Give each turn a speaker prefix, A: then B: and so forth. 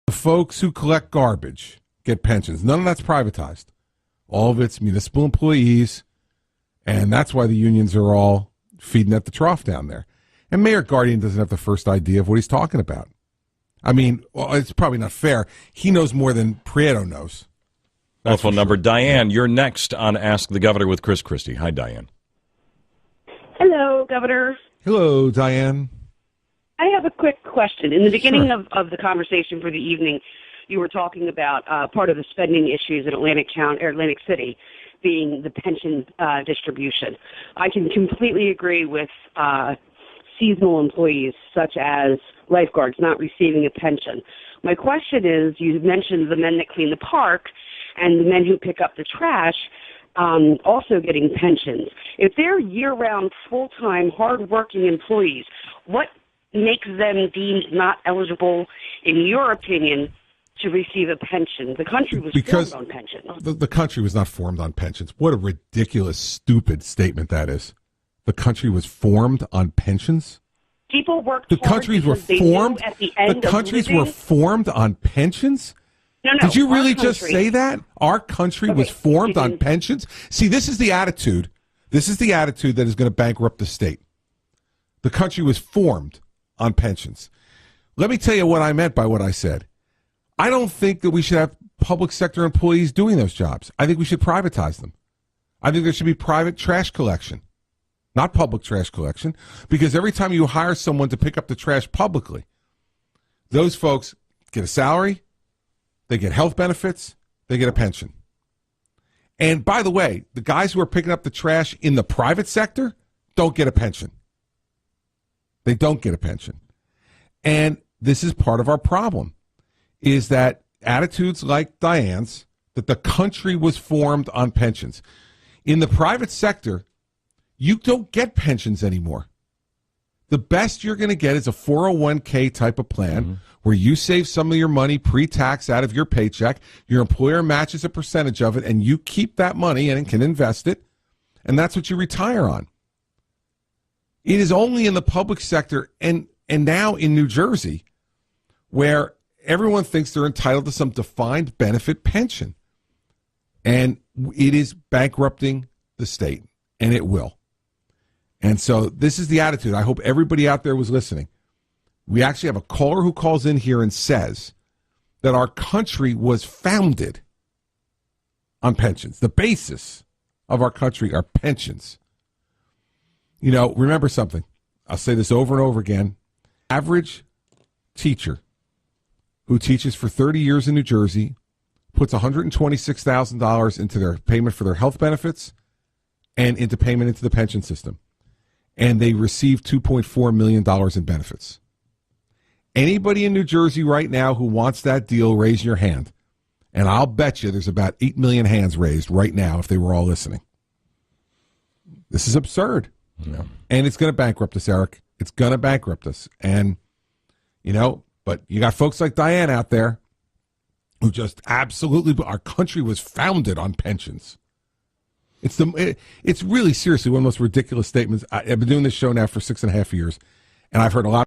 A: The folks who collect garbage get pensions. None of that's privatized. All of it's municipal employees, and that's why the unions are all feeding at the trough down there. And Mayor Guardian doesn't have the first idea of what he's talking about. I mean, well, it's probably not fair. He knows more than Prieto knows.
B: Telephone number, Diane, you're next on Ask the Governor with Chris Christie. Hi, Diane.
C: Hello, Governor.
A: Hello, Diane.
C: I have a quick question. In the beginning of the conversation for the evening, you were talking about part of the spending issues in Atlantic City being the pension distribution. I can completely agree with seasonal employees such as lifeguards not receiving a pension. My question is, you mentioned the men that clean the park and the men who pick up the trash also getting pensions. If they're year-round, full-time, hard-working employees, what makes them deemed not eligible, in your opinion, to receive a pension? The country was formed on pensions.
A: The country was not formed on pensions. What a ridiculous, stupid statement that is. The country was formed on pensions?
C: People worked
A: The
C: hard
A: countries were
C: because they
A: formed.
C: knew at the end
A: The countries
C: of living,
A: were formed on pensions.
C: No,
A: Did you
C: our
A: really just
C: country-
A: say that? Our country was formed on pensions? See, this is the attitude. This is the attitude that is going to bankrupt the state. The country was formed on pensions. Let me tell you what I meant by what I said. I don't think that we should have public sector employees doing those jobs. I think we should privatize them. I think there should be private trash collection, not public trash collection, because every time you hire someone to pick up the trash publicly, those folks get a salary, they get health benefits, they get a pension. And by the way, the guys who are picking up the trash in the private sector don't get a pension. They don't get a pension. And this is part of our problem, is that attitudes like Diane's, that the country was formed on pensions. In the private sector, you don't get pensions anymore. The best you're going to get is a 401k type of plan where you save some of your money pre-tax out of your paycheck. Your employer matches a percentage of it, and you keep that money and can invest it, and that's what you retire on. It is only in the public sector and now in New Jersey where everyone thinks they're entitled to some defined benefit pension. And it is bankrupting the state, and it will. And so this is the attitude. I hope everybody out there was listening. We actually have a caller who calls in here and says that our country was founded on pensions. The basis of our country are pensions. You know, remember something. I'll say this over and over again. Average teacher who teaches for 30 years in New Jersey puts $126,000 into their payment for their health benefits and into payment into the pension system. And they receive $2.4 million in benefits. Anybody in New Jersey right now who wants that deal, raise your hand. And I'll bet you there's about 8 million hands raised right now if they were all listening. This is absurd.
B: Yeah.
A: And it's going to bankrupt us, Eric. It's going to bankrupt us. And, you know, but you got folks like Diane out there who just absolutely, our country was founded on pensions. It's really seriously one of the most ridiculous statements. I've been doing this show now for 6.5 years, and I've heard a lot